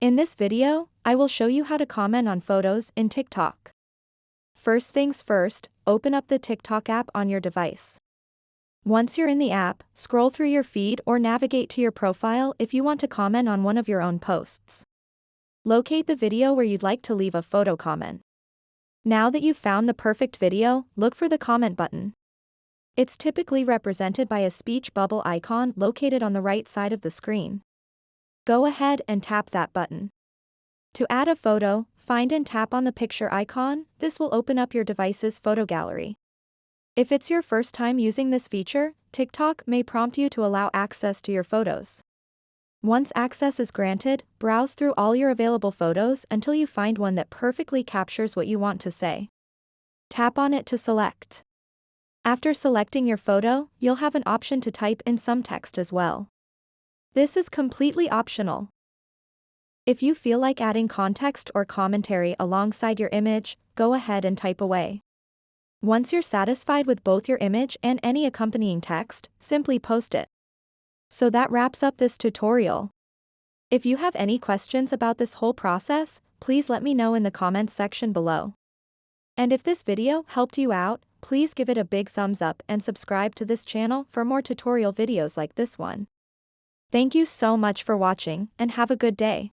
In this video, I will show you how to comment on photos in TikTok. First things first, open up the TikTok app on your device. Once you're in the app, scroll through your feed or navigate to your profile if you want to comment on one of your own posts. Locate the video where you'd like to leave a photo comment. Now that you've found the perfect video, look for the comment button. It's typically represented by a speech bubble icon located on the right side of the screen. Go ahead and tap that button. To add a photo, find and tap on the picture icon. This will open up your device's photo gallery. If it's your first time using this feature, TikTok may prompt you to allow access to your photos. Once access is granted, browse through all your available photos until you find one that perfectly captures what you want to say. Tap on it to select. After selecting your photo, you'll have an option to type in some text as well. This is completely optional. If you feel like adding context or commentary alongside your image, go ahead and type away. Once you're satisfied with both your image and any accompanying text, simply post it. So that wraps up this tutorial. If you have any questions about this whole process, please let me know in the comments section below. And if this video helped you out, please give it a big thumbs up and subscribe to this channel for more tutorial videos like this one. Thank you so much for watching and have a good day.